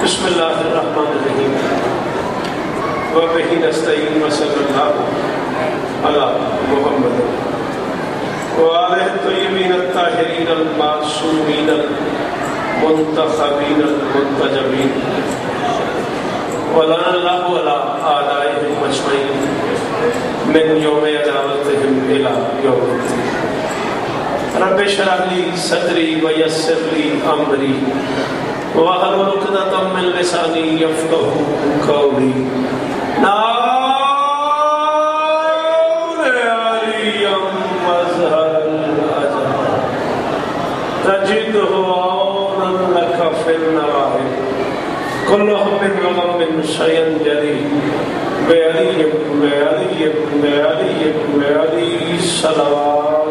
بسم اللہ الرحمن الرحیم وبہ نستعین وصلی اللہ علی محمد وآلہ الطیبین الطاہرین المعصومین المنتخبین المنتجبین ولعن اللہ علی اعدائہم اجمعین من یوم عداوتہم الی یوم الدین رب اشرح لی صدری ویسر لی امری وَأَحْلُلْ عُقْدَةً مِّن لِّسَانِي يَفْقَهُوا قَوْلِي نَارٌ عَلِيًّا مَّظْهَرَ الْأَجَلِ تَجِدُهُ عَوْنًا لَكَ فِي النَّوَائِبِ كُلُّ هَمٍّ وَغَمٍّ سَيَنْجَلِي بِعَلِيٍّ بِعَلِيٍّ بِعَلِيٍّ بِعَلِيٍّ صلوات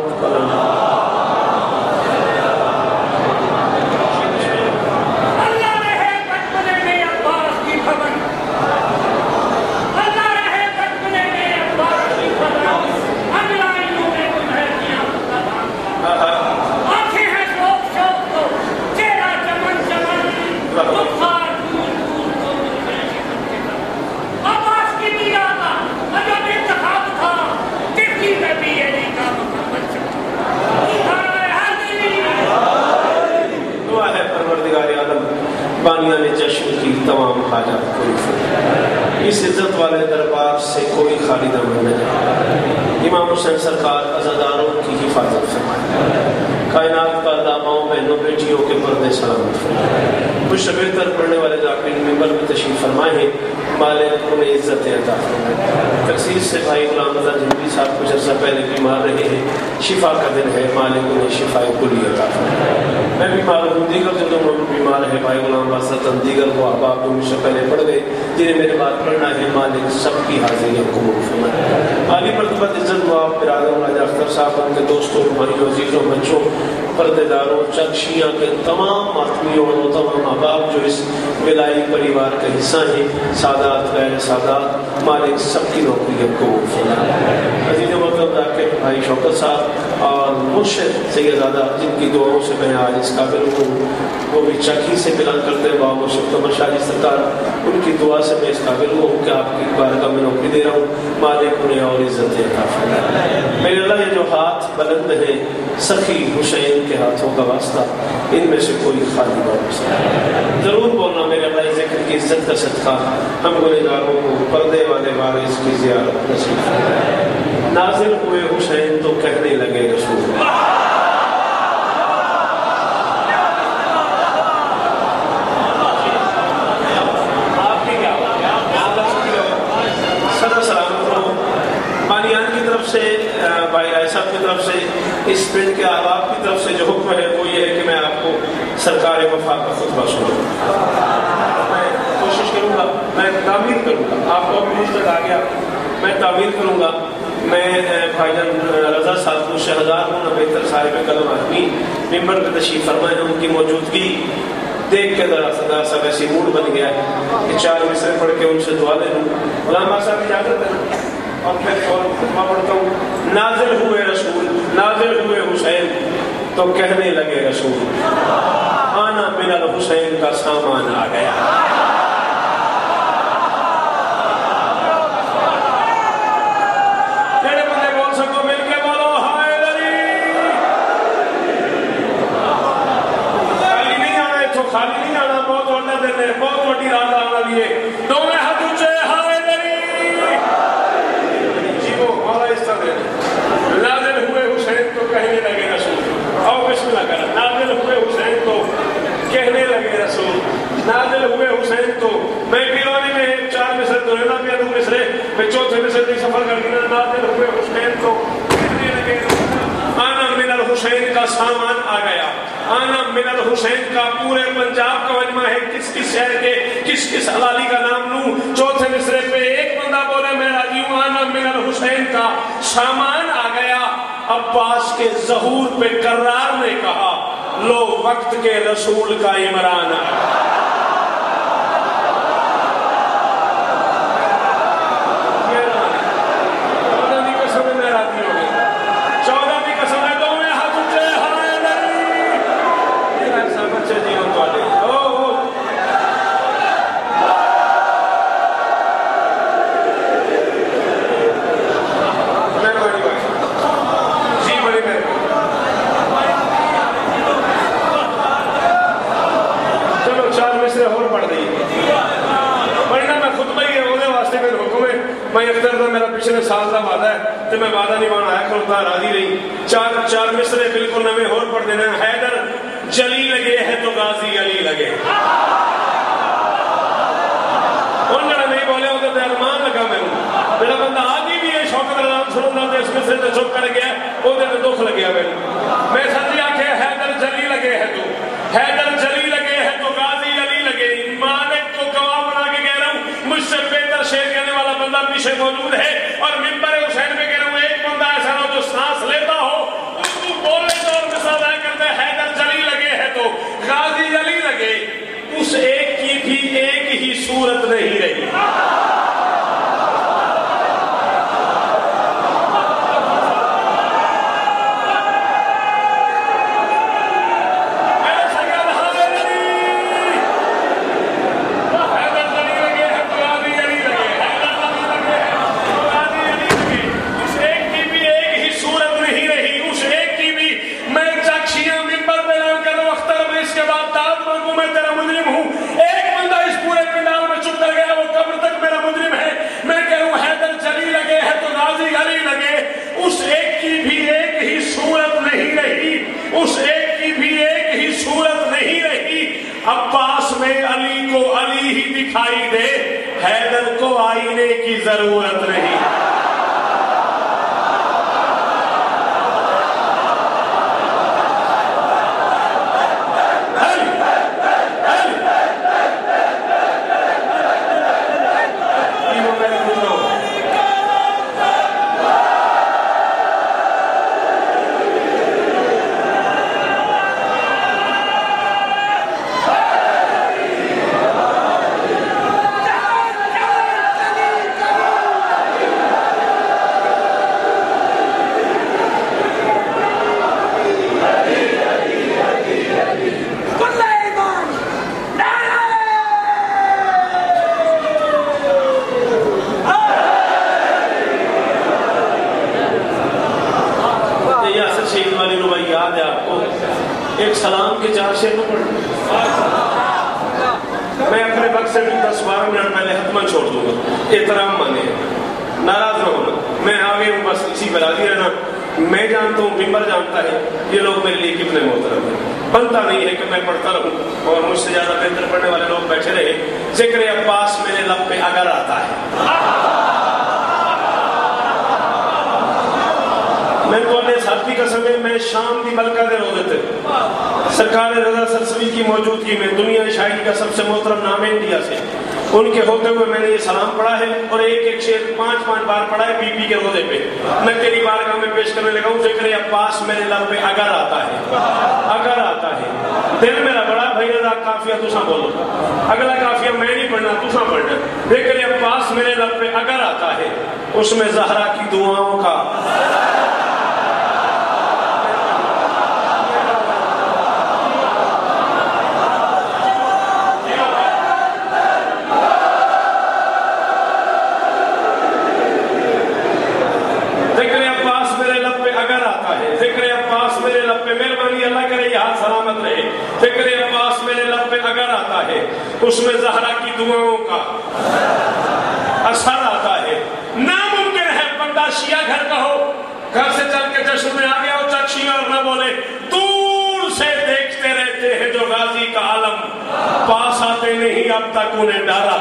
بانیان جشن کی تمام حاجات پوری فرمائے، اس عزت والے دربار سے کوئی خالی نہ رہ جائے۔ امام حسین سرکار عزاداروں کی حفاظت فرمائے، کائنات کا داماؤں بہنوں بیٹیوں کے پردے سلامت فرمائے۔ کچھ بہتر پڑھنے والے ذاکرین ممبر میں تشریف فرمائے ہیں، مالک انہیں عزت عطا فرمائے۔ تقصیر سے بھائی غلام رضا جنوبی صاحب کچھ عرصہ پہلے بیمار رہے ہیں، شفا کا دن ہے، مالک انہیں شفا کلی عطا فرمائے۔ میں بیمار ہوں، دیگر جو لوگ بیمار ہے بھائی غلام واسطن دیگر وہ احباب جو مجھ سے پہلے پڑھ گئے جنہیں میرے بات پڑھنا ہے، مالک سب کی حاضری قبول فرمائے۔ عالی مرتبہ عزت واب برادر راجہ اختر صاحب، ان کے دوستوں، بھائیوں، عزیزوں، بچوں، پردے داروں، چکشیاں کے تمام ماتمیوں اور تمام احباب جو اس ولائی پریوار کا حصہ ہیں، سادات غیر سادات، مالک سب کی نوکری قبول فرمائے۔ عزیز محترم ذاکر بھائی شوکت صاحب اور مرشد سید زادہ جن کی دعاؤں سے میں آج اس قابل ہوں، وہ بھی چکی سے اعلان کرتے ہیں بابا مرشد قمر شاہ جی سرکار، ان کی دعا سے میں اس قابل ہوں کہ آپ کی بارگاہ میں نوکری دے رہا ہوں، مالک انہیں اور عزت عطا فرمائے۔ میرے اللہ یہ جو ہاتھ بلند ہیں سخی حسین کے ہاتھوں کا واسطہ، ان میں سے کوئی خالی نہ ہو سکتا، ضرور بولنا میرے اللہ ذکر کی عزت کا صدقہ ہم گنہگاروں کو پردے والے وارث کی زیارت نصیب فرمائے۔ نازل ہوئے حسین تو کہنے لگے رسول بھائی رائے صاحب کی طرف سے، اس پنڈ کے احباب کی طرف سے جو حکم ہے وہ یہ ہے کہ میں آپ کو سرکار وفا کا خطبہ سناؤں۔ میں کوشش کروں گا، میں تعمیر کروں گا، آپ کو بھی مجھ تک آ گیا، میں تعمیر کروں گا۔ میں بھائی جان رضا صاحب کو شہدار ہوں، بہتر صاحب قلم آدمی ممبر پہ تشریف فرمائے ہیں، ان کی موجودگی دیکھ کے ذرا سا ویسی موڈ بن گیا ہے کہ 4 مصرے پڑھ کے ان سے دعا لے لوں۔ غلام صاحب اجازت ہے اور میں فوراً خطبہ پڑھتا ہوں۔ نازل ہوئے رسول، نازل ہوئے حسین تو کہنے لگے رسول، آنا من الحسین کا سامان آ گیا۔ میرے بندے بول سکو، مل کے بولو ہائے علی۔ خالی نہیں آنا، اتو خالی نہیں آنا، بہت وڈا دن ہے، بہت وڈی رات آنا لیے، دونوں ہاتھ اونچے ہائے علی۔ نازل ہوئے حسین تو کہنے لگے رسول، اور بسم اللہ کرنا، نازل ہوئے حسین تو کہنے لگے رسول، نازل ہوئے حسین تو میں پیرانی میں 4 مصرے دورینا پیا 2 مصرے میں 4تھے مصرے کی سفر کر گیا۔ نازل ہوئے حسین تو کہنے لگے آنا من الحسین کا سامان آ گیا۔ آنا من الحسین کا پورے پنجاب کا مجمع ہے، کس کس شہر کے کس کس حلالی کا نام لوں؟ 4تھے مصرے پہ ایک بندہ بولے میں راضی ہوں، آنا من الحسین کا سامان آ گیا۔ عباس کے ظہور پہ کرار نے کہا، لو وقت کے رسول کا عمران آ گیا۔ پچھلے سال کا وعدہ ہے تو میں وعدہ نہیں بنا آیا کھلتا راضی رہی چار مصرے بالکل نویں اور پڑھ دینا حیدر جلی لگے ہے تو غازی علی لگے ان جڑا نہیں بولے وہ تو ارمان لگا میرا بندہ آدھی بھی ہے شوکت رضان سنوں گا اس مصرے سے چپ کر گیا وہ تو دکھ لگیا میں سچی آکھے حیدر جلی لگے ہے تو حیدر جلی لگے ہے تو غازی علی لگے مالک کو گواہ بنا کے کہہ رہا ہوں مجھ سے بہتر شعر کہنے والا بندہ پیچھے موجود ہے اور ممبر حسین پہ کہہ رہا ہوں ایک بندہ ایسا نہ جو سانس لیتا ہو اردو بولنے تو اور مثال آیا کرتے حیدر جلی لگے ہے تو غازی علی لگے اس ایک کی بھی ایک ہی صورت نہیں رہی اس ایک کی بھی ایک ہی صورت نہیں رہی عباس میں علی کو علی ہی دکھائی دے حیدر کو آئینے کی ضرورت نہیں ایک سلام کے 4 شعر پڑھ میں اپنے وقت سے بھی 10-12 منٹ پہلے حتمن چھوڑ دوں گا احترام مانے ناراض نہ ہونا میں آگے ہوں بس اسی پہ راضی رہنا میں جانتا ہوں ممبر جانتا ہے یہ لوگ میرے لیے کتنے محترم ہیں بنتا نہیں ہے کہ میں پڑھتا رہوں اور مجھ سے زیادہ بہتر پڑھنے والے لوگ بیٹھے رہے ذکر عباس میرے لب پہ اگر آتا ہے میں تو اپنے ساتھی قسم ہے میں شام کی ملکہ دے رو دیتے سرکار رضا سرسوی کی موجودگی میں دنیا شاعری کا سب سے محترم نام ہے انڈیا سے ان کے ہوتے ہوئے میں نے یہ سلام پڑھا ہے اور ایک شعر 5 بار پڑھا ہے بی بی کے روزے پہ میں تیری بارگاہ میں پیش کرنے لگا ہوں ذکر عباس میرے لب پہ اگر آتا ہے دل میرا بڑا بھائی رضا کافیہ تساں بولو اگلا کافیہ میں نہیں پڑھنا تساں پڑھنا ذکر عباس میرے لب پہ اگر آتا ہے اس میں زہرا کی دعاؤں کا ذکر عباس میرے لب پہ اگر آتا ہے اس میں زہرا کی دعاؤں کا اثر آتا ہے ناممکن ہے بندہ شیعہ گھر کا ہو گھر سے چل کے جشن میں آ گیا ہو چکشی اور نہ بولے دور سے دیکھتے رہتے ہیں جو غازی کا عالم پاس آتے نہیں اب تک انہیں ڈالا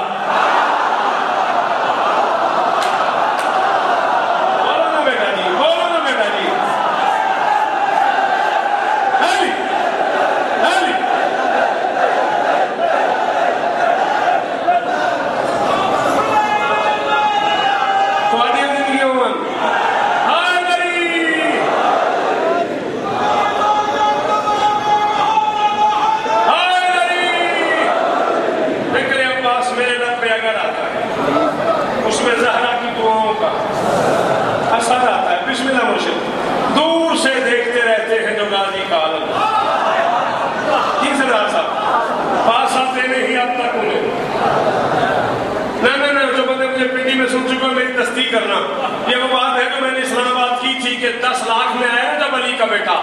کرنا یہ وہ بات ہے جو میں نے اسلام آباد کی تھی کہ 10 لاکھ میں آیا جب علی کا بیٹا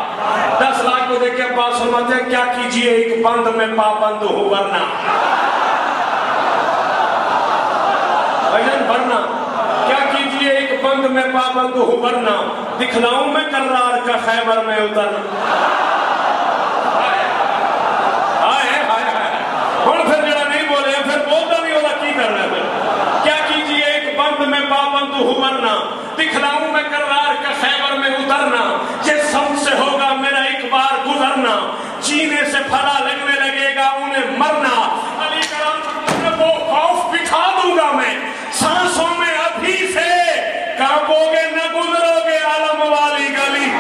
10 لاکھ کو دیکھ کے عباس فرماتے ہیں کیا کیجئے ایک بند میں پابند ہوں ورنہ بھائیجان ورنہ کیا کیجئے ایک بند میں پابند ہوں ورنہ دکھلاؤں میں کرار کا خیبر میں اترنا. ہوں پھر جڑا نہیں بولے پھر بولتا نہیں ہوتا کی کرنا ہے. کیا کیجیے ایک بند میں پابند ہوں ورنہ دکھلاؤں میں کرار کا خیبر میں اترنا. یہ سب سے ہوگا میرا ایک بار گزرنا, جینے سے پھلا لگنے لگے گا انہیں مرنا. علی کرام وہ خوف بٹھا دوں گا میں سانسوں میں ابھی سے, کانپو گے نہ گزرو گے عالم والی گلی.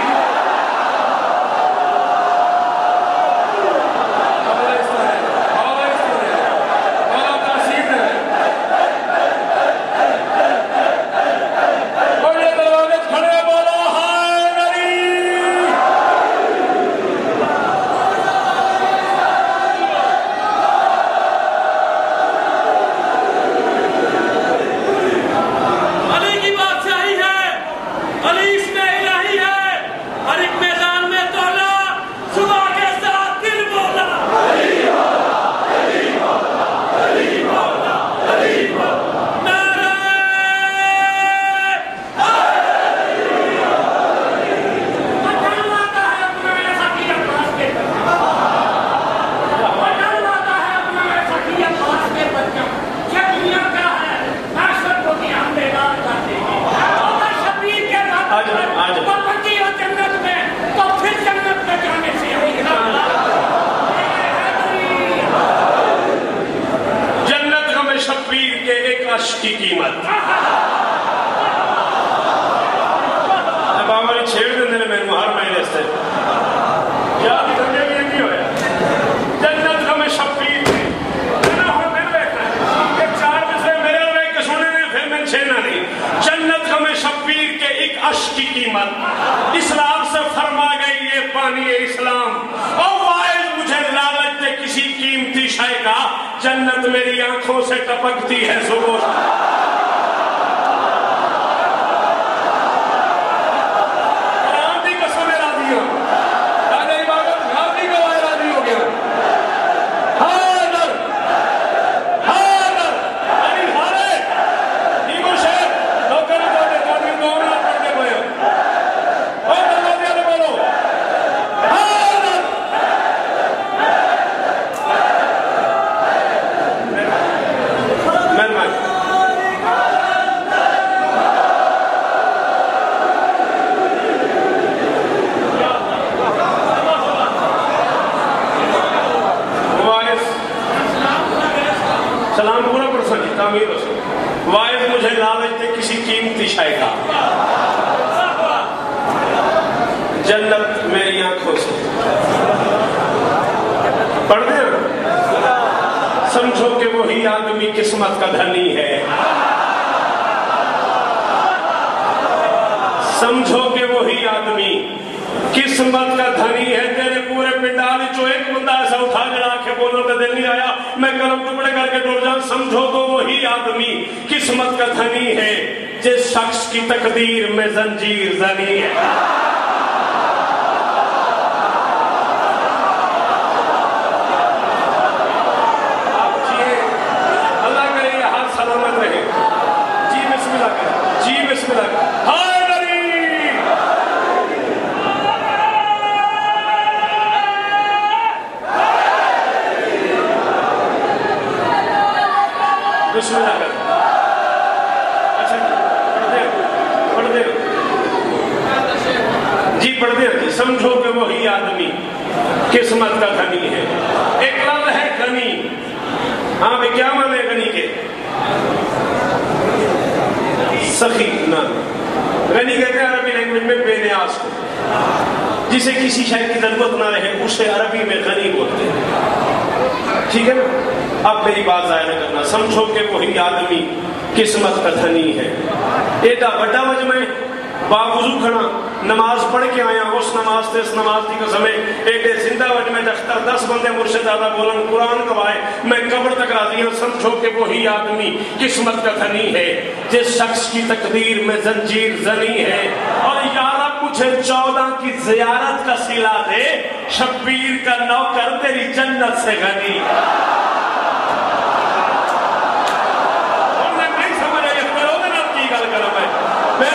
کی قیمت اب ہماری چھیڑ دن دن میں ہر مہینے سے یا بھی دنیا میں نہیں ہویا جنت ہمیں شبیر تھے ایک چار میں سے میرے اور ایک سنے نے پھر میں چھینا نہیں. جنت ہمیں شبیر کے ایک عشق کی قیمت اسلام سے فرما گئی یہ پانی اسلام. اور وائز مجھے لالچ دے کسی قیمتی شے کا, جنت میری آنکھوں سے ٹپکتی ہے صبح. وائز مجھے لالچ دے کسی قیمتی شے کا, جنت میری آنکھوں سے. پڑھ دیں سمجھو کہ وہی آدمی قسمت کا دھنی ہے, سمجھو کہ وہی آدمی قسمت کا دھنی ہے. تیرے پورے پنڈال جو ایک بندہ ایسا اٹھا جڑا کے بولنے کا دل نہیں آیا میں قلم ٹکڑے کر کے ڈر جاؤں. سمجھو تو وہی آدمی قسمت کا دھنی ہے جس شخص کی تقدیر میں زنجیر زنی ہے. اللہ کرے یہ ہاتھ سلامت رہے. جی بسم اللہ کرے, جی بسم اللہ کرے. بسم اللہ کر. اچھا پڑھ دے جی پڑھ دے. سمجھو کہ وہی آدمی قسمت کا غنی ہے. ایک لفظ ہے غنی. ہاں بھئی کیا مانے غنی کے؟ سخی نہ. غنی کہتے ہیں عربی لینگویج میں بے نیاز کو, جسے کسی شے کی ضرورت نہ رہے اسے عربی میں غنی بولتے ہیں. ٹھیک ہے نا. اب میری بات ضائع نہ کرنا. سمجھو کہ وہی آدمی قسمت کا دھنی ہے. ایڈا بڑا مجمع باوضو کھڑا نماز پڑھ کے آیا, اس نماز تے اس نماز کی قسم ایڈے زندہ وجمع دختر 10 بندے مرشد زیادہ بولن قرآن گوائے میں قبر تک راضی ہوں. سمجھو کہ وہی آدمی قسمت کا دھنی ہے جس شخص کی تقدیر میں زنجیر زنی ہے. اور یا رب مجھے 14 کی زیارت کا صلہ دے, شبیر کا نوکر تیری جنت سے غنی. میں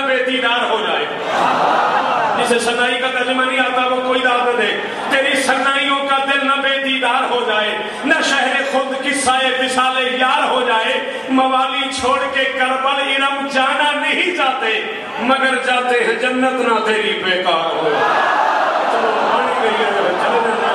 نہ بے دیدار ہو جائے. جسے سنائی کا ترجمہ نہیں آتا وہ کوئی داد نہ دے. تیری سنائیوں کا دل نہ بے دیدار ہو جائے, نہ شہر خود قصہ وصال یار ہو جائے. موالی چھوڑ کے کربل ارم جانا نہیں چاہتے, مگر جاتے ہیں جنت نہ تیری بیکار ہو. چلو پانی گئی ہے, چلے نہ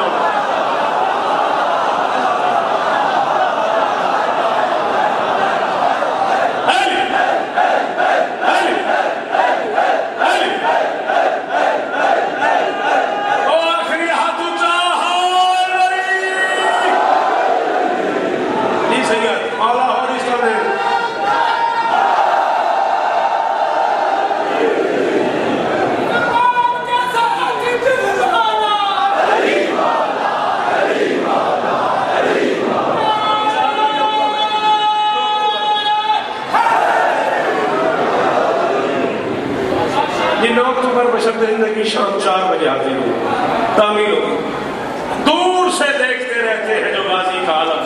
زندگی شام 4 بجے آتی ہو, تعمیر ہوگی. دور سے دیکھتے رہتے ہیں جو غازی کا عالم.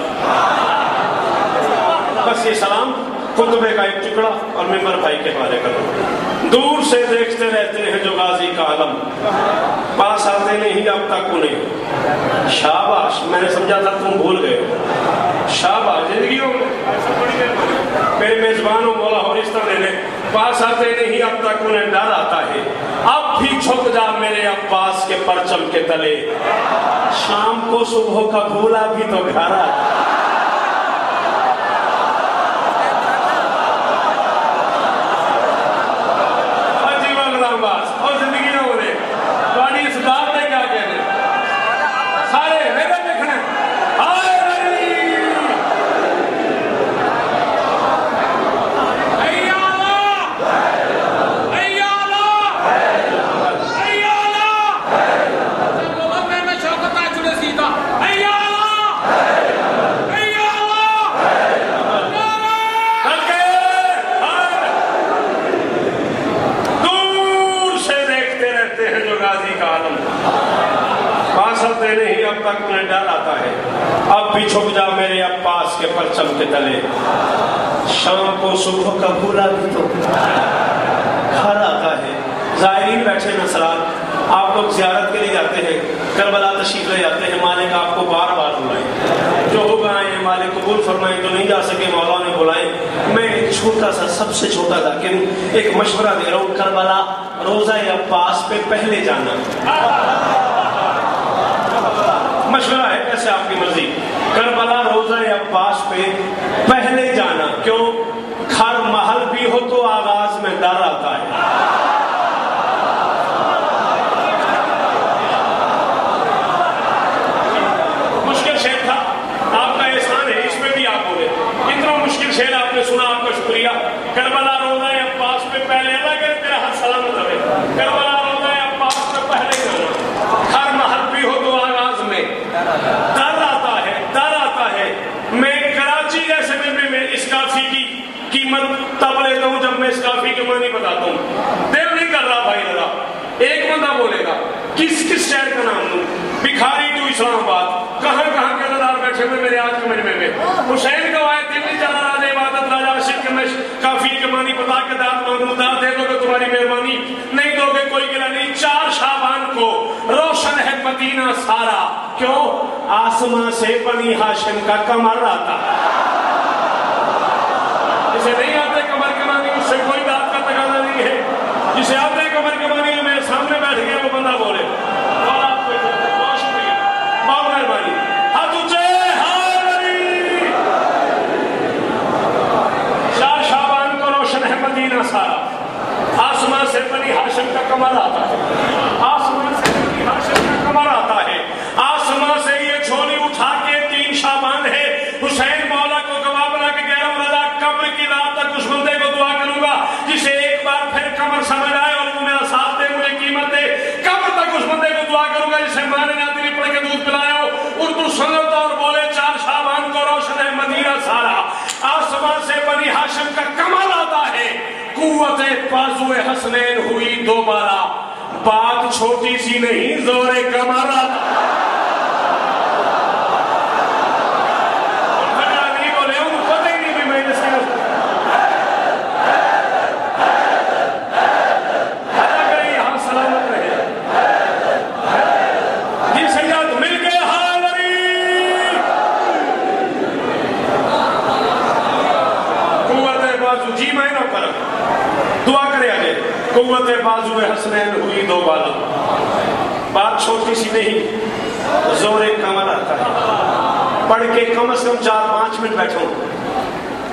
بس یہ سلام خطبے کا ایک ٹکڑا اور ممبر بھائی کے حوالے کرو. دور سے دیکھتے رہتے ہیں جو غازی کا عالم, پاس آتے نہیں اب تک انہیں. شاباش, میں نے سمجھا تھا تم بھول گئے. شاباش, زندگی ہو میرے میزبانوں مولا ہورستہ نے پاس آتے نہیں اب تک انہیں ڈر آتا ہے. اب بھی جھک جا میرے عباس کے پرچم کے تلے, شام کو صبح کا بھولا بھی تو گھر آتا. عجیب غلام باز اور زندگی نہ ہو رہے گاڑی اس بات نے کیا کہنے سارے میرے دیکھنے نہیں اب تک انہیں ڈر آتا ہے. اب بھی چھپ جا میرے عباس کے پرچم کے تلے, شام کو صبح کا بھولا بھی تو گھر آتا ہے. زائرین بیٹھے نصرات, آپ لوگ زیارت کے لیے جاتے ہیں, کربلا تشریف لے جاتے ہیں. مالک آپ کو بار بار بلائیں, جو ہوگا آئیں مالک قبول فرمائیں, جو نہیں جا سکے مولا نے بلائیں. میں ایک چھوٹا سا سب سے چھوٹا تھا کہ ایک مشورہ دے رہا ہوں, کربلا روزہ عباس پہ پہلے جانا. مشورہ ہے, کیسے آپ کی مرضی. کربلا روزہ عباس پہ پہلے جانا. کیوں؟ گھر محل بھی ہو تو آغاز میں ڈر آتا ہے. مشکل شعر تھا, آپ کا احسان ہے, اس میں بھی آپ بولے. اتنا مشکل شعر آپ نے سنا, آپ کا شکریہ. کربلا روزہ عباس پہ پہلے لگے تیرا ہاتھ سلامت رہے. کربلا روزہ عباس پہ پہلے جانا, گھر محل بھی ہو تو آغاز میں ڈر آتا ہے, ڈر آتا ہے. میں کراچی جیسے میں اس کافی کی قیمت تب لیتا ہوں جب میں اس کافی کے معنی بتاتا ہوں. دل نہیں کر رہا بھائی لگا. ایک بندہ بولے گا کس کس شہر کا نام دوں, بکھاری ٹو اسلام آباد, کہاں کہاں کے عزادار بیٹھے ہوئے میرے آج کے مجمع میں. حسین کا آئے دلی جانا راز عبادت راجہ عاشق کے مش کافی کے معنی بتا کے داد محمودات دے دو گے تمہاری مہربانی, نہیں دو گے کوئی گلا نہیں. 4 شعبان کو روشن ہے مدینہ سارا, کیوں؟ آسمان سے بنی ہاشم کا کمر آتا. جسے نہیں آتے کمر کے معنی اس سے کوئی داد کا تقاضا نہیں ہے. جسے آتے کمر کے معنی میرے سامنے بیٹھ گیا وہ بندہ بولے. بہت شکریہ, بہت مہربانی. ہاتھ اونچے, مدینہ سارا, آسمان سے بنی ہاشم کا کمر آتا ہے. آسمان سے بنی ہاشم کا کمر آتا ہے. آسمان سے یہ جھولی اٹھا کے 3 شعبان ہے. حسین مولا کو گواہ بنا کے کہہ رہا ہوں, رضا قبر کی رات تک اس بندے کو دعا کروں گا جسے ایک بار پھر کمر سمجھ آئے اور وہ میرا ساتھ دے, مجھے قیمت دے. قبر تک اس بندے کو دعا کروں گا جسے ماں نے نادری پڑھ کے دودھ پلایا ہو. اردو سنت اور بولے 4 شعبان کو روشن ہے مدینہ سارا. آسمان سے بنی ہاشم کا کمر آتا ہے. قوت بازو حسنین ہوئی دوبارہ, بات چھوٹی سی نہیں زور کمر آتا. نہیں بولے ہوں, پتہ ہی نہیں بھی میں بازو جی میں نہ کر دعا کرے آگے قوت بازو حسنین ہوئی دو بالا بات چھوٹی سی نہیں زور کمر آتا ہے پڑھ کے کم از کم 4-5 منٹ بیٹھوں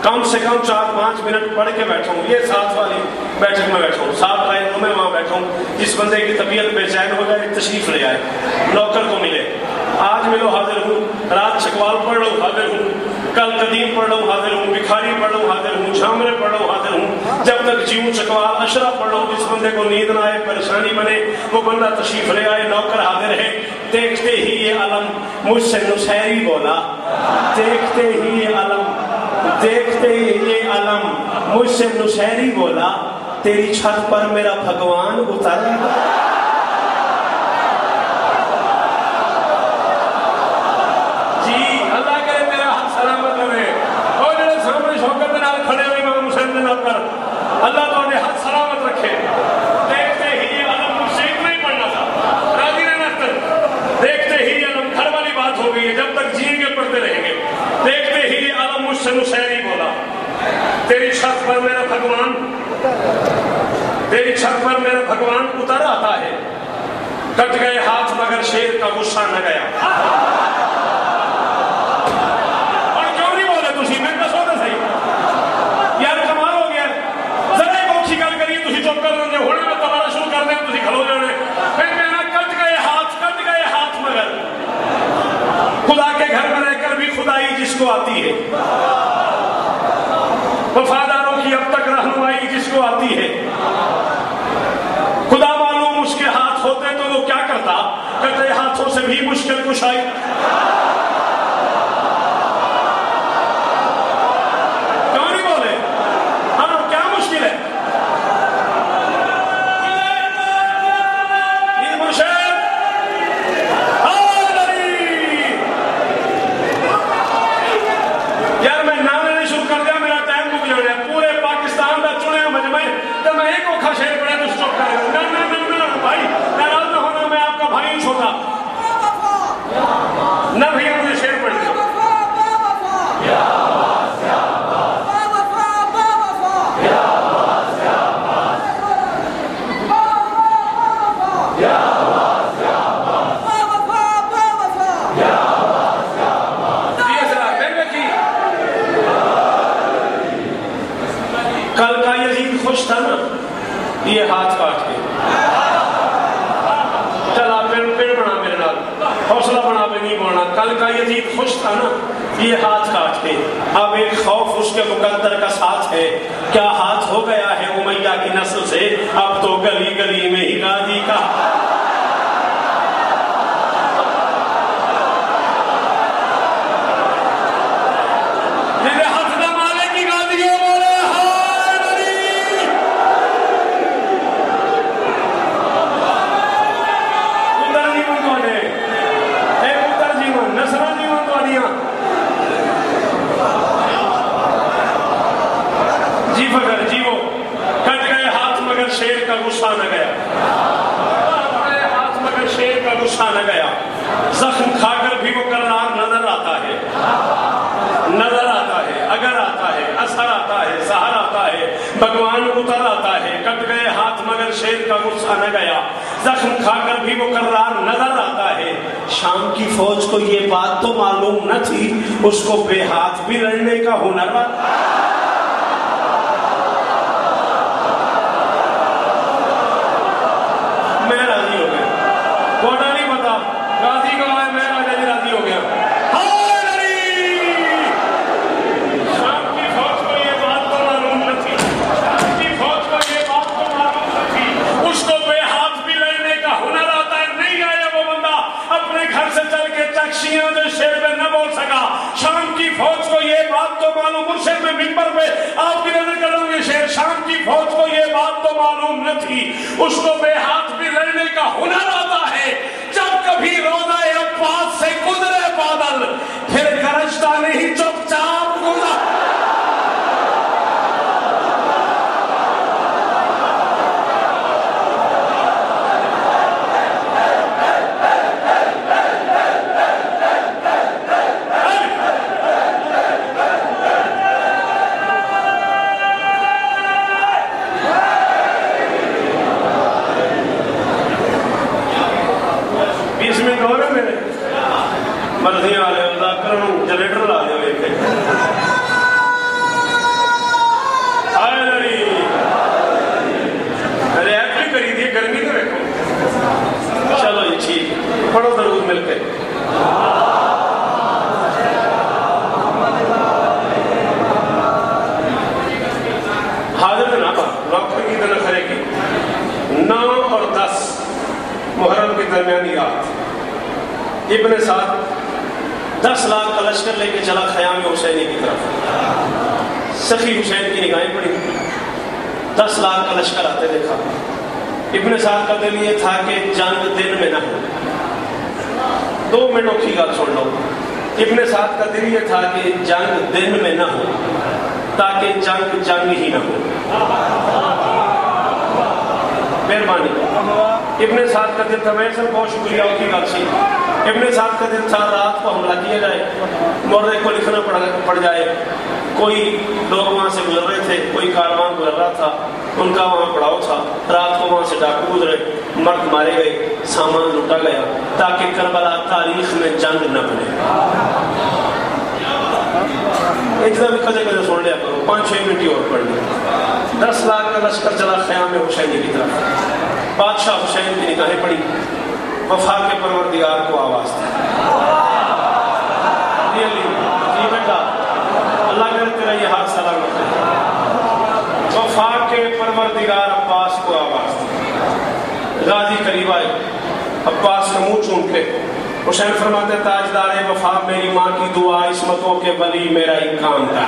کم سے کم 4-5 منٹ پڑھ کے بیٹھوں یہ ساتھ والی بیٹھک میں بیٹھوں ساتھ لائن میں وہاں بیٹھوں جس بندے کی طبیعت بے چین ہو جائے تشریف لے آئے نوکر کو ملے آج ملو حاضر ہوں رات چکوال پڑھ لو حاضر ہوں کل قدیم پڑھ لو حاضر ہوں بکھاری پڑھ لو حاضر ہوں جھامرے پڑھ لو حاضر ہوں جب تک جیوں چکوال اشرا پڑھ لو جس بندے کو نیند نہ آئے پریشانی بنے وہ بندہ تشریف لے آئے نوکر حاضر ہے دیکھتے ہی یہ علم مجھ سے نصیری بولا دیکھتے ہی یہ علم دیکھتے ہی یہ علم مجھ سے نصیری بولا تیری چھت پر میرا بھگوان اتر اللہ تو نے حد سلامت رکھے دیکھتے ہی یہ علم مجھ سے اتنا ہی پڑھنا تھا راضی رہنا تک دیکھتے ہی یہ علم گھر والی بات ہو گئی ہے جب تک جین کے پڑھتے رہیں گے دیکھتے ہی یہ علم مجھ سے نصیری بولا تیری چھت پر میرا بھگوان تیری چھت پر میرا بھگوان اتر آتا ہے کٹ گئے ہاتھ مگر شیر کا غصہ نہ گیا اور کیوں نہیں بولے تسی میں کسو دے صحیح یار کمال ہو گیا ذرا ایک اوکھی گل کریے تسی چپ کر لیں ہونے میں تمہارا شروع کر دیں تسی کھلو جانے پھر کہنا کٹ گئے ہاتھ مگر خدا کے گھر میں رہ کر بھی خدائی جس کو آتی ہے وفاداروں کی اب تک رہنمائی جس کو آتی ہے خدا معلوم اس کے ہاتھ ہوتے تو وہ کیا کرتا کٹے ہاتھوں سے بھی مشکل کشائی کیوں نہیں بولے ہاں کیا مشکل ہے عید مرشد یار میں نام لینے شروع کر دیا میرا ٹائم مک جانا ہے پورے پاکستان کا چنے مجمع تو میں ایک اوکھا شیر پڑھا تو چپ کر رہا بھائی ناراض نہ ہونا میں آپ کا بھائی چھوٹا نہ بھیا مجھے شیر پڑھ دیا کل کا یزید خوش تھا نا یہ ہاتھ کاٹ کے چلا پھر بنا میرے نال حوصلہ بنا پہ نہیں بولنا کل کا یزید خوش تھا نا یہ ہاتھ کاٹ کے اب ایک خوف اس کے مقدر کا ساتھ ہے کیا ہاتھ ہو گیا ہے امیہ کی نسل سے اب تو گلی گلی میں ہی غازی کا غصہ نہ گیا ہاتھ مگر شیر کا غصہ نہ گیا زخم کھا کر بھی وہ کرار نظر آتا ہے اگر آتا ہے اثر آتا ہے سہر آتا ہے بھگوان اتر آتا ہے کٹ گئے ہاتھ مگر شیر کا غصہ نہ گیا زخم کھا کر بھی وہ کرار نظر آتا ہے شام کی فوج کو یہ بات تو معلوم نہ تھی اس کو بے ہاتھ بھی لڑنے کا ہنر کوٹا نہیں پتا غازی کو آئے میں آجا جی راضی ہو گیا شام کی فوج کو یہ بات تو معلوم نہ تھی اس کو بے ہاتھ بھی لڑنے کا ہنر آتا ہے نہیں آیا وہ بندہ اپنے گھر سے چل کے چکشیاں جو شیر میں نہ بول سکا شام کی فوج کو یہ بات تو معلوم مرشد میں ممبر پہ آپ کی نظر کروں گے شیر شام کی فوج کو یہ بات تو معلوم نہ تھی اس کو بے ہاتھ بھی لڑنے کا ہنر آتا ہے جب کبھی روضہ عباس سے گزرے بادل پھر گرجتا نہیں چپ چاپ گزر درمیانی رات ابن سعد 10 لاکھ کا لشکر لے کے چلا خیام حسینی کی طرف. سخی حسین کی نگاہیں پڑی, 10 لاکھ کا لشکر آتے دیکھا. ابن سعد کا دل یہ تھا کہ جنگ دن میں نہ ہو. 2 منٹوں کی بات سن لو. ابن سعد کا دل یہ تھا کہ جنگ دن میں نہ ہو تاکہ جنگ ہی نہ ہو. مہربانی. ابن سعد کا دل تھا, میں سب بہت شکریہ کی بات سی. ابن سعد کا دل تھا رات کو حملہ کیا جائے, مورے کو لکھنا پڑ جائے. کوئی لوگ وہاں سے گزر رہے تھے, کوئی کاروان گزر رہا تھا, ان کا وہاں پڑاؤ تھا. رات کو وہاں سے ڈاکو گزرے, مرد مارے گئے, سامان لوٹا گیا, تاکہ کربلا تاریخ میں جنگ نہ بنے. اتنا بھی کدے کدے سن لیا کرو, 5-6 منٹ ہی اور پڑھ لیا. 10 لاکھ کا لشکر چلا خیام حسینی کی طرف. بادشاہ حسین کی نگاہیں پڑی, وفا کے پروردگار کو آواز دی. جی بیٹا, اللہ کرے تیرا یہ ہاتھ سلامت ہے. وفا کے پروردگار عباس کو آواز دی. غازی قریب آئے, عباس کا منہ چوم کے حسین فرماتے تاجدار وفا میری ماں کی دعا عصمتوں کے ولی میرا ایک کام کر.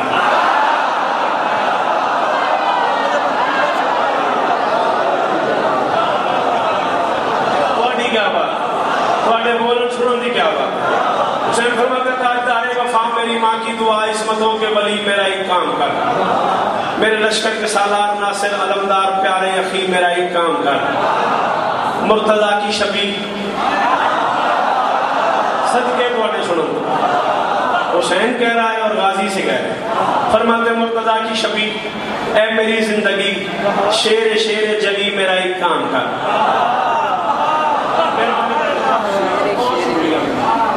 کیا بات تھوڑے بولن سنن دی کیا بات. حسین فرماتے تاجدار وفا میری ماں کی دعا عصمتوں کے ولی میرا ایک کام کر. میرے لشکر کے سالار ناصر علمدار پیارے اخی میرا ایک کام کر. مرتضیٰ کی شبی صدقے تھوڑے سنن. حسین کہہ رہا ہے اور غازی سے کہہ رہا ہے. فرماتے مرتضیٰ کی شبی اے میری زندگی شیر جلی میرا ایک کام کر.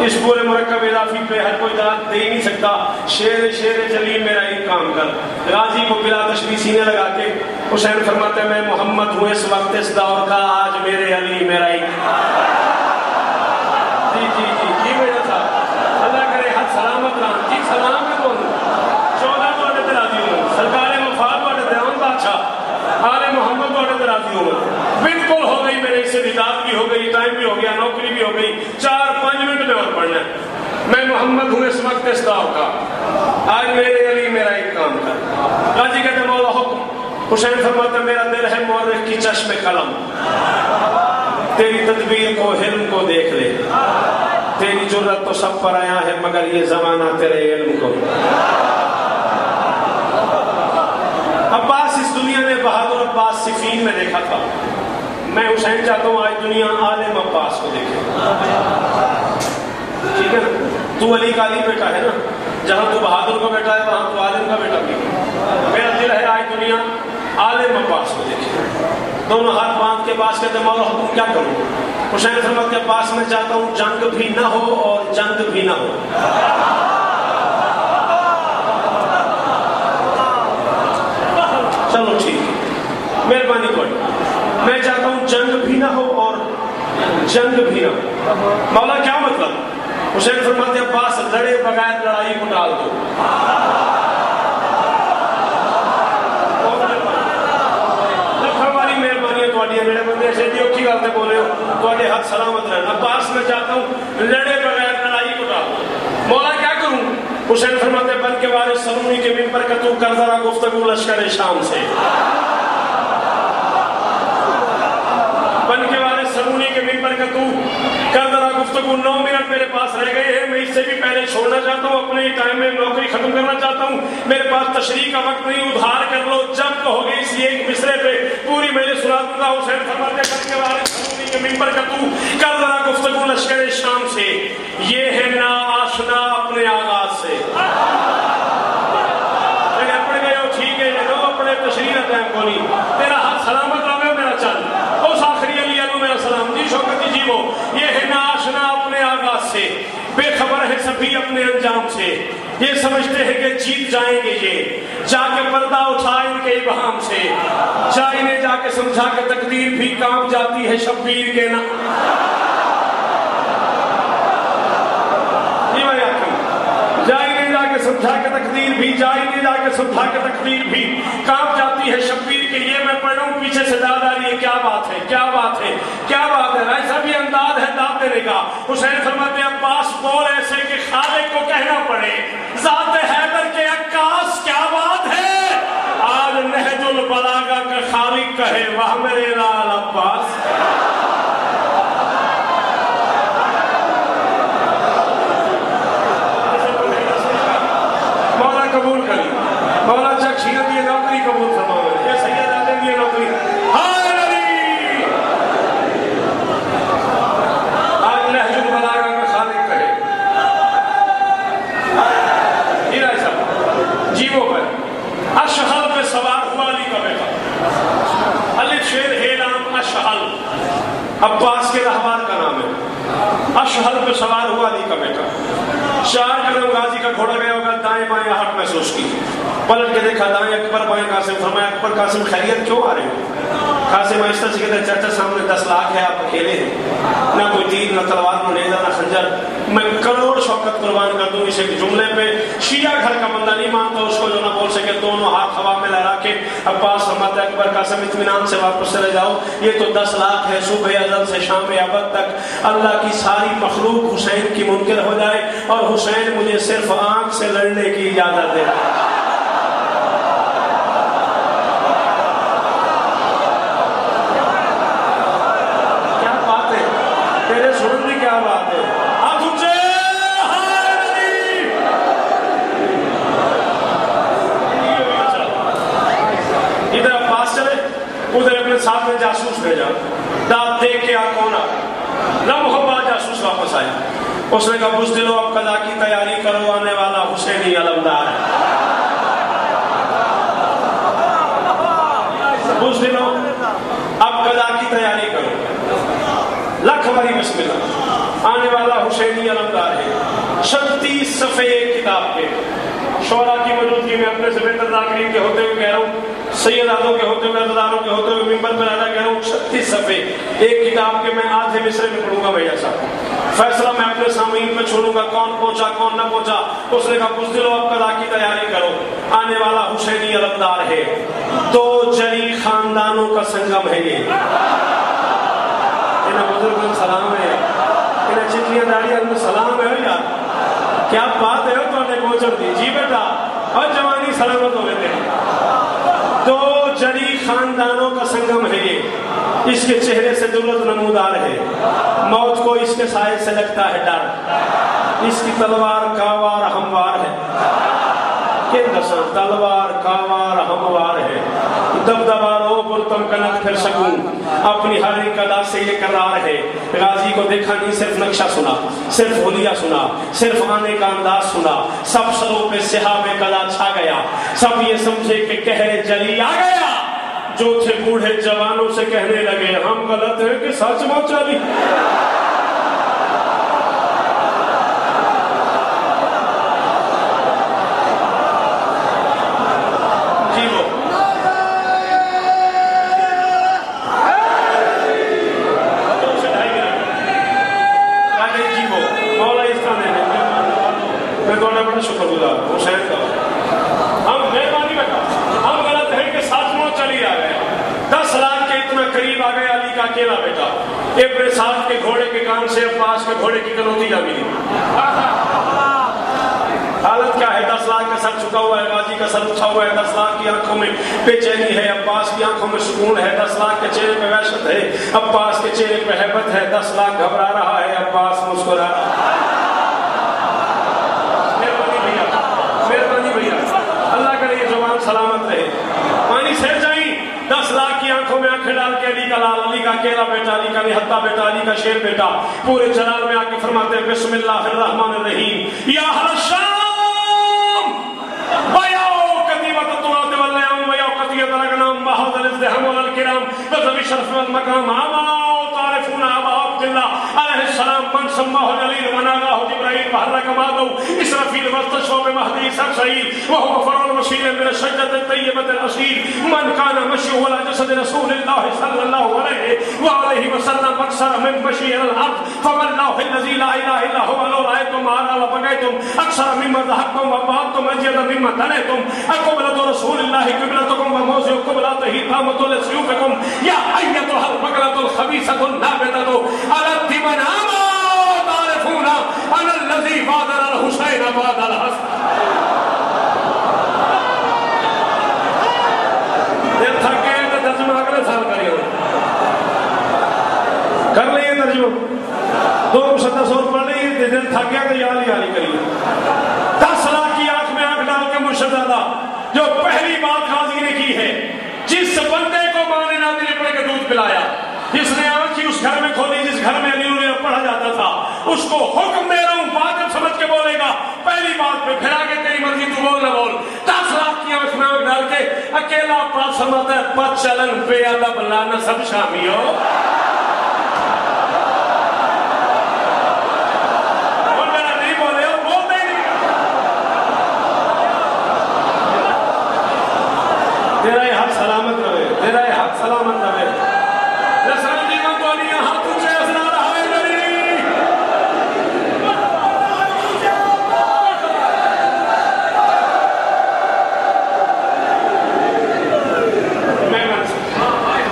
اس پورے مرکب اضافی پہ ہر کوئی داد دے ہی نہیں سکتا. شیر جلی میرا ایک کام کر. غازی کو بلا تشبیہ سینے لگا کے حسین فرماتے میں محمد ہوں اس وقت اس دور کا, آج میرے علی میرا ایک. جی میرا تھا. اللہ کرے حد سلامت رہا. جی سلام ہے بولوں 14 توڑے تراضی ہوں. سرکار وفا توڑے دیوان بادشاہ آل محمد توڑے تراضی ہوں. بالکل ہو گئی میرے اس سے رضاعت بھی ہو گئی, ٹائم بھی ہو گیا, نوکری بھی ہو گئی. 4-5 منٹ میں اور پڑھنا ہے. میں محمد ہوں اس وقت اس دور کا, آج میرے علی میرا ایک کام کر. غازی کہتے مولا حکم. حسین فرماتا میرا دل ہے مورخ کی چشم قلم, تیری تدبیر کو حلم کو دیکھ لے. تیری جرت تو سب پر آیا ہے مگر یہ زمانہ تیرے علم کو. عباس اس دنیا نے بہادر عباس صفین میں دیکھا تھا. میں حسین چاہتا ہوں آج دنیا عالم عباس کو دیکھے. ٹھیک ہے نا, تو علی کا علی بیٹا ہے نا, جہاں تو بہادر کا بیٹا ہے وہاں تو عالم کا بیٹا بھی. میرا دل ہے آج دنیا عالم عباس کو دیکھے. دونوں ہاتھ باندھ کے پاس کہتے مولا حکم کیا کروں. حسین فرماتے کے پاس میں چاہتا ہوں جنگ بھی نہ ہو اور جنگ بھی نہ ہو. چلو ٹھیک ہے, مہربانی کوئی. میں چاہتا ہوں جنگ بھی نہ ہو اور جنگ بھی نہ ہو. مولا کیا مطلب. حسین فرماتے عباس لڑے بغیر لڑائی کو ڈال دو. میرے بندے ایسے بھی اوکھی گالتے بولے ہو تھوڑے ہاتھ سلامت رہنا. عباس میں چاہتا ہوں لڑے بغیر لڑائی کو ڈال دو. مولا کیا کروں. حسین فرماتے بن کے وارث سلومی کے ممبر کا تو کر ذرا گفتگو لشکر شام سے. بن کے وارث سلومی کے ممبر کا تو کر ذرا گفتگو. 9 منٹ میرے پاس رہ گئے ہیں, میں اس سے بھی پہلے چھوڑنا چاہتا ہوں, اپنے ہی ٹائم میں نوکری ختم کرنا چاہتا ہوں. میرے پاس تشریح کا وقت نہیں, ادھار کر لو جب کہوگے اس ایک مصرے پہ پوری میرے سنا دوں گا. حسین فرماتے بن کے وارث سلومی کے ممبر کا تو کر ذرا گفتگو لشکر شام سے. یہ ہے نا آشنا اپنے آغاز سے. اپنے گئے ہو ٹھیک ہے, اپنے تشریح کا ٹائم کو نہیں. تیرا ہاتھ سلامت رہا میرا چل. اس آخری علی میرا سلام. جی شوکت جی وہ یہ ہے نا آشنا اپنے آغاز سے, بے خبر ہے سبھی اپنے انجام سے. یہ سمجھتے ہیں کہ جیت جائیں گے, یہ جا کے پردہ اٹھا ان کے ابہام سے. جا انہیں جا کے سمجھا کہ تقدیر بھی کانپ جاتی ہے شبیر کے نا. جا انہیں جا کے سمجھا کہ تقدیر بھی, جا انہیں جا کے سمجھا کہ تقدیر بھی کانپ جاتی ہے شبیر کے. یہ میں پڑھ رہا ہوں پیچھے سے داد آ رہی ہے. کیا بات ہے, کیا بات ہے, کیا بات ہے. ایسا بھی انداز ہے فرماتے نہیں کہا. حسین فرماتے عباس بول ایسے کہ خالق کو کہنا پڑے ذات حیدر کے عکاس کیا بات ہے. آج نہج البلاغہ کا خالق کہے واہ میرے لال عباس. مولا قبول کری, مولا چکشیت یہ نوکری قبول فرمائے, یہ سید آدم یہ نوکری. ہائے نبی آج نہج البلاغہ کا خالق کہے. یہ رائے صاحب جیبوں پر اشحل پہ سوار ہوا علی کا بیٹا. الف شیر ہے نام اشحل, عباس کے رہبار کا نام ہے. اشحل پہ سوار ہوا علی کا بیٹا. شاہ کرم غازی کا گھوڑا گیا ہوگا, دائیں بائیں ہٹ محسوس کی, پلٹ کے دیکھا دائیں اکبر بائیں قاسم. فرمایا اکبر قاسم خیریت کیوں آ رہے ہو؟ قاسم آہستہ سے کہتے ہیں چچا سامنے 10 لاکھ ہے, آپ اکیلے ہیں, نہ کوئی تیر نہ تلوار نہ نیزہ نہ خنجر, میں کروڑ شوکت قربان کر دوں. اسے جملے پہ شیعہ گھر کا بندہ نہیں مانتا اس کو جو نہ بول سکے. دونوں ہاتھ ہوا میں لہرا کے عباس فرماتا ہے اکبر قاسم اطمینان سے واپس چلے جاؤ, یہ تو 10 لاکھ ہے. صبح ازل سے شام ابد تک اللہ کی ساری مخلوق حسین کی منکر ہو جائے اور حسین مجھے صرف آنکھ سے لڑنے کی اجازت دے. کیا بات ہے, تیرے سنن کی کیا بات ہے. ہاتھ اونچے, ہائے نبی. ادھر عباس چلے, ادھر اپنے ساتھ میں جاسوس بھیجا, داد دے کے کون آ. لمحہ بعد جاسوس واپس آیا. اس نے کہا بزدلو اب قضا کی تیاری کرو, آنے والا حسینی علمدار ہے. بزدلو اب قضا کی تیاری کرو, لکھ باری بسم اللہ, آنے والا حسینی علمدار ہے. 36 صفحے کتاب کے شعراء کی موجودگی میں اپنے سے بہتر ذاکرین کے ہوتے ہوئے کہہ رہا ہوں, سیداتوں کے ہوتے ہوئے, عزداروں کے ہوتے ہوئے, ممبر پر آدھا کہہ رہا ہوں. 36 صفحے ایک کتاب کے میں آدھے مصرے میں پڑھوں گا بھیا صاحب. فیصلہ میں اپنے سامعین میں چھوڑوں گا, کون پہنچا کون نہ پہنچا. اس نے کہا بزدلو اب قضا کی تیاری کرو, آنے والا حسینی علمدار ہے. 2 جری خاندانوں کا سنگم ہے یہ. انہیں بزرگوں سلام ہے, انہیں چٹلیاں داڑیاں ان سلام ہے یار. کیا بات ہے, تو نے پہنچ دی. جی بیٹا اور جوانی سلامت ہو گئے. 2 جری خاندانوں کا سنگم ہے یہ. اس کے چہرے سے دولت نمودار ہے, موت کو اس کے سائے سے لگتا ہے ڈر. اس کی تلوار کاوار ہموار ہے, کہ دساں تلوار کاوار ہموار ہے. دبدبا رو برتم کنت پھر سکوں, اپنی ہر ایک ادا سے یہ قرار ہے. غازی کو دیکھا نہیں, صرف نقشہ سنا, صرف حلیہ سنا, صرف آنے کا انداز سنا. سب سروں پہ سحاب قضا چھا گیا, سب یہ سمجھے کہ قہر جلی آ گیا. جو تھے بوڑھے جوانوں سے کہنے لگے ہم غلط ہیں کہ سچ مچ چلی. شکر گزار حسین کا. ہم مہربانی بیٹا, ہم غلط ہیں کہ ساتھ میں چلی آ گئے. 10 لاکھ کے اتنا قریب آ گئے علی کا اکیلا بیٹا. ابن سعد کے گھوڑے کے کان سے عباس کے گھوڑے کی کنوتی جا ملی. حالت کیا ہے؟ 10 لاکھ کا سر چھکا ہوا ہے, غازی کا سر اٹھا ہوا ہے. 10 لاکھ کی آنکھوں میں بے چینی ہے, عباس کی آنکھوں میں سکون ہے. 10 لاکھ کے چہرے پہ وحشت ہے, عباس کے چہرے پہ ہیبت ہے. 10 لاکھ گھبرا رہا ہے, عباس مسکرا رہا ہے. اللہ کرے یہ زبان سلامت رہے. پانی سیر جائیں. 10 لاکھ کی آنکھوں میں آنکھیں ڈال کے علی کا لال, علی کا اکیلا بیٹا, علی کا نہتا بیٹا, علی کا شیر بیٹا پورے جلال میں آ کے فرماتے ہیں بسم اللہ الرحمن الرحیم. یا اہل الشام ویاو قدیمت الترات واللیام ویاو قطیت الاغنام وحوض الازدحام والکرام وذوی الشرف والمقام آماؤ تعرفون ابا عبد اللہ علیہ السلام من سماہ جلیل وناغاہ جبرائیل وحرک مادو اسرافیل واستشفى بمهدی سرسعید وهو فرع المسیح من الشجرة الطیبة الأصیل من کان مشیه على جسد رسول اللہ صلی اللہ علیہ وآلہ وسلم اکثر من مشیه الارض فواللہ الذی لا الہ الا هو لو رأیتم معنا وبقیتم اکثر مما ذهبتم وبعضتم اجید مما تنیتم اقبلت رسول اللہ قبلتکم وموضع قبلته طامة لسیوفکم یا ایتها البقرة الخبیثة النابتة على الدمن الذی وعدنا الحسین بعد الحسن. دل تھک گئے تو ترجمہ اگلے سال کریے کر لئیے ترجمہ 2 مشدہ سور پڑھ لئیے دل تھک گیا تو یاری یاری کریے. 10 لاکھ کی آنکھ میں آنکھ ڈال کے مرشد دادا جو پہلی بات غازی نے کی ہے جس بندے کو ماں نے نادی نے پڑھ کے دودھ پلایا جس نے آنکھ ہی اس گھر میں کھولی جس گھر میں علی نے پڑھا جاتا تھا اس کو حکم دے رہا ہوں بات جب سمجھ کے بولے گا پہلی بات پہ پھر آگے تیری مرضی تو بول نہ بول. 10 لاکھ کی آنکھ میں آنکھ ڈال کے اکیلا اپرادھ فرماتا ہے پت چلن بے ادب لانا سب شامی ہو. تیرا یہ حق سلامت رہے تیرا یہ حق سلامت رہے. رسول دیوان کو نہیں ہاتھ اونچے اسنا رہا ہے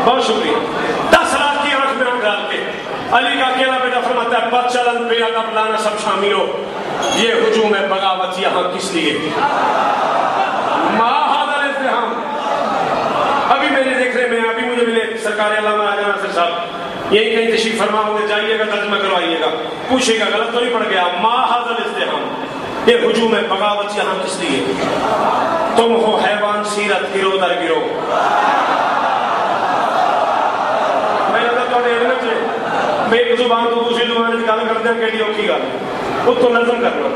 بہت شکریہ. 10 لاکھ کی آنکھ میں آنکھ ڈال کے علی کا اکیلا بیٹا فرماتا ہے بد چلن بے ادب لانا سب شامی ہو. یہ ہجوم ہے بغاوت یہاں کس لیے؟ ابھی میرے دیکھ رہے میں ابھی مجھے ملے سرکار علامہ راجہ ناصر صاحب یہی کہیں تشریف فرما ہوں گے جائیے گا ترجمہ کروائیے گا پوچھے گا غلط تو نہیں پڑ گیا. ما ھذا الازدحام یہ ہجوم ہے بغاوت یہاں کس لیے؟ تم ہو حیوان سیرت گرو در گرو. میں ایک زبان تو دوسری زبان گل کرتے ہیں کہ اوکھی گل خود تو نظم کرنا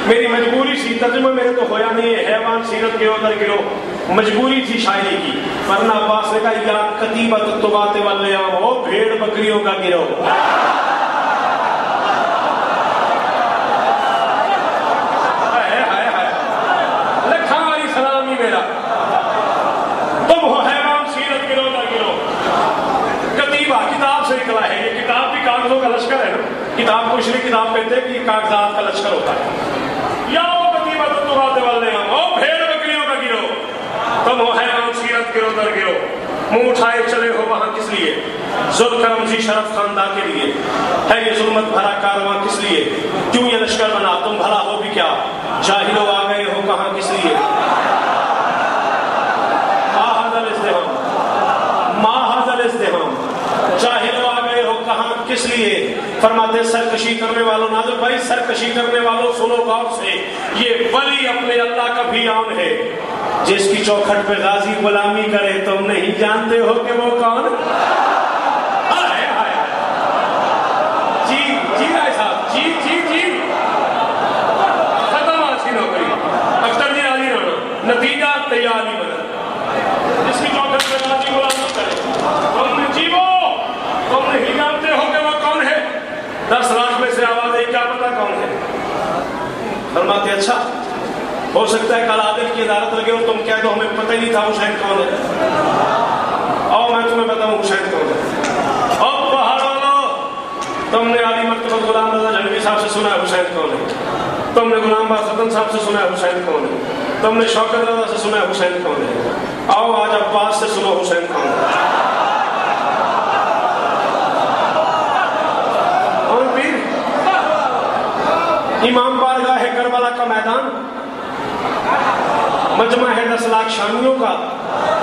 میری مجبوری سی. ترجمہ میرے تو ہویا نہیں ہے حیوان سیرت گرو در گرو مجبوری تھی شاعری کی. ورنہ عباس نے کہا یا کتیبت الطغاة واللیام ہو بھیڑ بکریوں کا گروہ. لکھاں والی سلامی میرا تم ہو حیوان سیرت گرو در گرو. کتیبہ کتاب سے نکلا ہے یہ کتاب بھی کاغذوں کا لشکر ہے نا. کتاب کو اس لیے کتاب کہتے ہیں کہ یہ کاغذات کا لشکر ہوتا ہے. یا کتیبت الطغاة واللیام ہو بھیڑ بکریوں کا گروہ. تم ہو حیوان سیرت گرو در گرو منہ اٹھائے چلے ہو وہاں کس لیے؟ ذوالکرم ذی شرف خاندان کے لیے ہے یہ ظلمت بھرا کارواں کس لیے؟ کیوں یہ لشکر بنا تم بھلا ہو بھی کیا جاہلو آ گئے ہو کہاں کس لیے؟ ما ھذا الازدحام ما ھذا الازدحام جاہلو آ گئے ہو کہاں کس لیے؟ فرماتے سرکشی کرنے والوں ناظر بھائی سرکشی کرنے والوں سنو غور سے یہ ولی اپنے اللہ کا بھی آن ہے. جس کی چوکھٹ پہ غازی غلامی کرے تم نہیں جانتے ہو کہ وہ کون؟ جی جی رائے صاحب جی جی جی ختم آج کی نوکری اختر جی راضی رہنا نتیجہ تیار نہیں بنا. جس کی چوکھٹ پہ غازی غلامی کرے تم جیو تم نہیں جانتے ہو کہ وہ کون ہے. 10 لاکھ میں سے آواز ہے کیا پتا کون ہے؟ فرماتے اچھا ہو سکتا ہے کل عادل کی عدالت لگے اور تم کہہ دو ہمیں پتہ ہی نہیں تھا حسین کون ہے. آؤ میں تمہیں بتاؤں حسین کون ہے. اور پہاڑ والو تم نے علی مرتبہ غلام رضا جھنگوی صاحب سے سنا ہے حسین کون ہے. تم نے غلام باختن صاحب سے سنا ہے حسین کون ہے. تم نے شوکت رضا سے سنا ہے حسین کون ہے. آؤ آج عباس سے سنو حسین کون ہے. اور پھر امام بارگاہ ہے کربلا کا میدان مجمع ہے 10 لاکھ شامیوں کا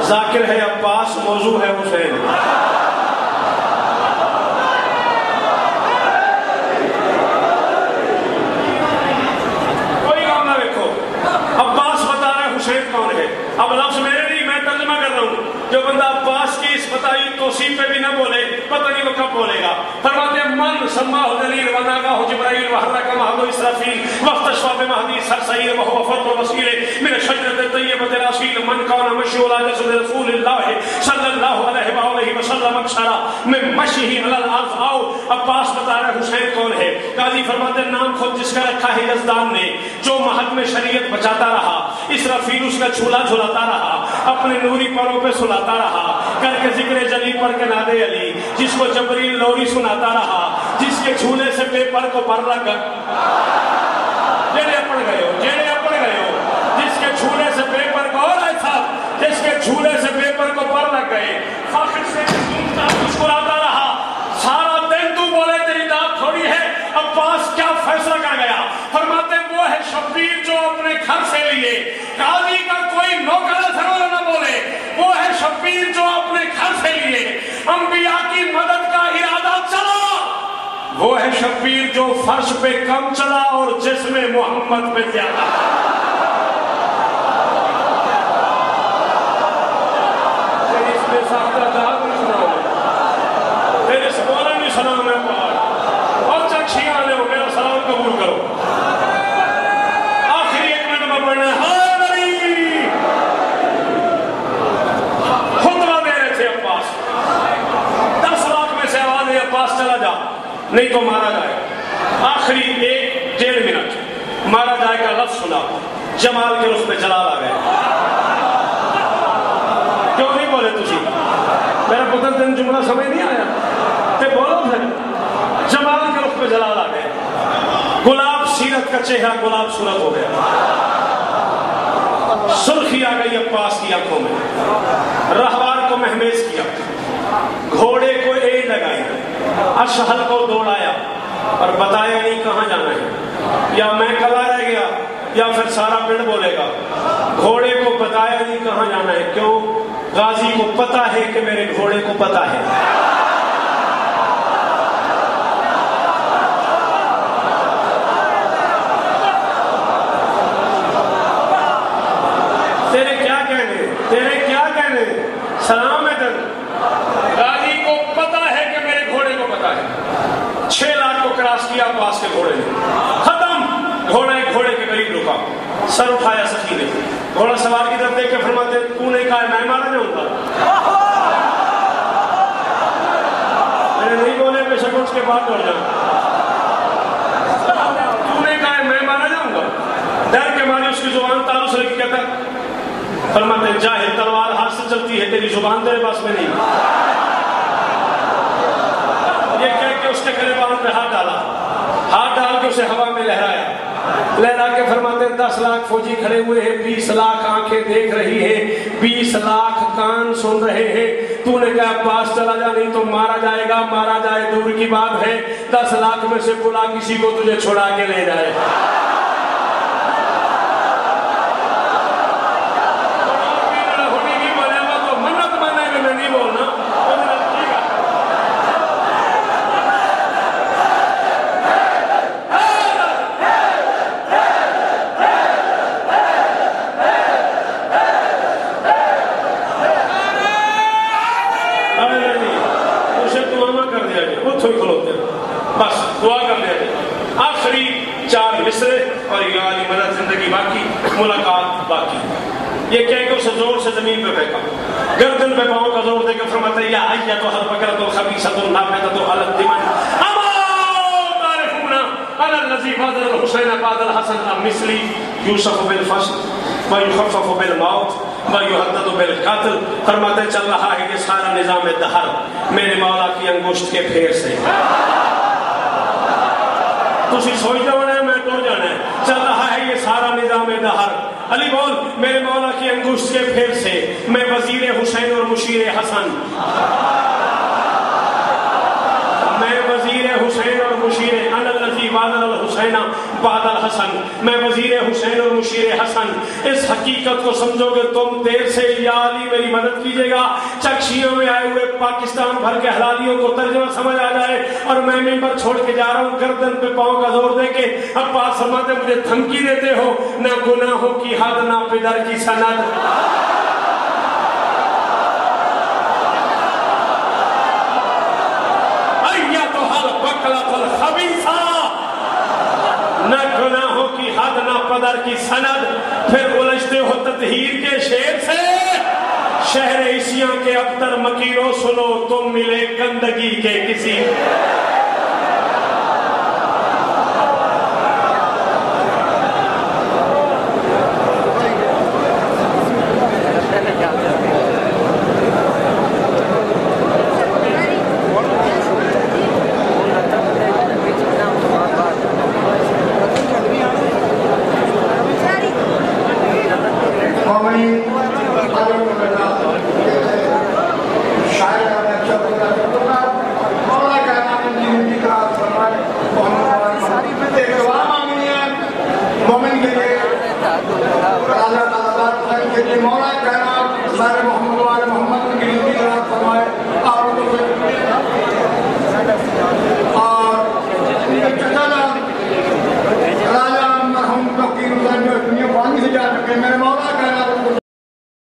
ذاکر ہے عباس موضوع ہے حسین. کوئی کام نہ دیکھو عباس بتا رہا ہے حسین کون ہے. اب لفظ میرے نہیں میں ترجمہ کر رہا ہوں. جو بندہ عباس کی اس بتائی توصیف پہ بھی نہ بولے پتہ نہیں وہ کب بولے گا. فرماتے ہیں من سماہ دلیل وناگاہ جبرائیل وحرک مہد اسرافیل واختشوا بمہدی سرسعیر وهو فضل وسیل من الشجرة الطیبة الأصیل من کان مشیولا جسد رسول اللہ صلی اللہ علیہ وآلہ وسلم اکشرا من مشیہ علی الارض. آؤ عباس بتا رہے حسین کون ہے. قاضی فرماتے ہیں نام خود جس کا رکھا ہے یزدان نے جو مہد میں شریعت بچاتا رہا اسرافیل اس کا جھولا جھولاتا رہا اپنے نوری پروں پہ سلاتا رہا کر کے ذکر جلی پر کے نادے علی جس کو جبریل لوری سناتا رہا جس کے جھولے سے پیپر کو پر لگ جیڑے اپڑ گئے ہو جس کے جھولے سے پیپر کو اور ایسا جس کے جھولے سے پیپر کو پر لگ گئے فخر سے مسکراتا رہا سارا دن تو بولے تیری داد تھوڑی ہے. عباس کیا فیصلہ کر گیا. گھر سے لیے. قاضی کا کوئی نوکر سرور نہ بولے, وہ ہے شبیر جو اپنے گھر سے لیے. انبیاء کی مدد کا ارادہ چلا, وہ ہے شبیر جو فرش پہ کم چلا اور جسم محمد پہ زیادہ. اس میں ساختہ جہاز نہیں سنا ہوں, میرے سکولہ نہیں سلام ہے پاک, اور چکشیاں آنے ہو, میرا سلام قبول کرو. آخری 1 منٹ میں پڑھنا ہے. خطبہ دے رہے تھے عباس, 10 لاکھ میں سے آواز ہے عباس چلا جا نہیں تو مارا جائے. آخری 1-1.5 منٹ مارا جائے کا لفظ سنا, جمال کے رخ پہ جلال آ گئے. کیوں نہیں بولے تجھے؟ میرا پتر تین جملہ سمجھ نہیں آیا تے بولو پھر. جمال کے رخ پہ جلال آ گئے. گلاب سیرت کا چہرہ گلاب صورت ہو گیا. سرخی آ گئی عباس کی آنکھوں میں. رہوار کو مہمیز کیا, گھوڑے کو ایڑ لگائی, اشہل کو دوڑایا اور بتایا نہیں کہاں جانا ہے. یا میں کلا رہ گیا یا پھر سارا پنڈ بولے گا. گھوڑے کو بتایا نہیں کہاں جانا ہے. کیوں؟ غازی کو پتا ہے کہ میرے گھوڑے کو پتا ہے. تیرے کیا کہنے سلام ہے تن. غازی کو پتا ہے کہ میرے گھوڑے کو پتا ہے. 6 لاکھ کو کراس کیا عباس کے گھوڑے نے, ختم. گھوڑا ایک گھوڑے کے قریب رکا, سر اٹھایا سخی نے. گھوڑا سوار کی طرف دیکھ کے فرماتے تو نے کہا میں مارا جاؤں گا. میں نے نہیں بولے بے شک اس کے بعد دوڑ جاؤں. تو نے کہا میں مارا جاؤں گا. ڈر کے مارے اس کی زبان تالو سے لگی. کہتا فرماتے جاہل تلوار ہاتھ سے چلتی ہے, تیری زبان تیرے پاس میں نہیں. یہ کہہ کے اس کے گریبان پہ ہاتھ ڈالا, ہاتھ ڈال کے اسے ہوا میں لہرایا. لہرا کے فرماتے 10 لاکھ فوجی کھڑے ہوئے ہیں, 20 لاکھ آنکھیں دیکھ رہی ہیں, 20 لاکھ کان سن رہے ہیں. تو نے کہا پاس چلا جا نہیں تو مارا جائے گا. مارا جائے دور کی بات ہے, 10 لاکھ میں سے بلا کسی کو تجھے چھڑا کے لے جائے. بس دعا کر دیا جائے. آخری 4 مصرے اور یا علی مدد زندگی باقی, ملاقات باقی. یہ کہہ کے اسے زور سے زمین پہ پھینکا, گردن پہ پاؤں کا زور دے کے فرماتا ہے یا ایتھا البقرۃ الخبیثۃ الناطقۃ علی الدماء اما تعرفون انا الذی فاضل الحسین بعد الحسن ام مثلی یوسف بالفصل ویخفف بالموت ویہدد بالقتل. فرماتے چل رہا ہے یہ سارا نظام دہر میرے مولا کی انگشت کے پھیر سے. تسی سوچ جانا ہے میں ٹر جانا ہے. چل رہا ہے یہ سارا نظام دہر. علی بول میرے مولا کی انگشت کے پھیر سے. میں وزیر حسین اور مشیر حسن, میں وزیر حسین اور مشیر انا الذی وادر الحسین بعد الحسن, میں وزیر حسین اور مشیر حسن. اس حقیقت کو سمجھو گے تم دیر سے یا علی میری مدد کیجئے گا. چکشیوں میں آئے ہوئے پاکستان بھر کے حلالیوں کو ترجمہ سمجھ آ جائے اور میں ممبر چھوڑ کے جا رہا ہوں گردن پہ پاؤں کا زور دے کے. اب بات فرماتے مجھے دھمکی دیتے ہو, نہ گناہوں کی حد نہ پدر کی سند. نہ گناہوں کی حد نہ پدر کی سند. پھر الجھتے ہو تطہیر کے شیر سے, شہر عیسیاں کے ابتر مکیروں سنو تم ملے گندگی کے کسی. کہ میرے مولا کا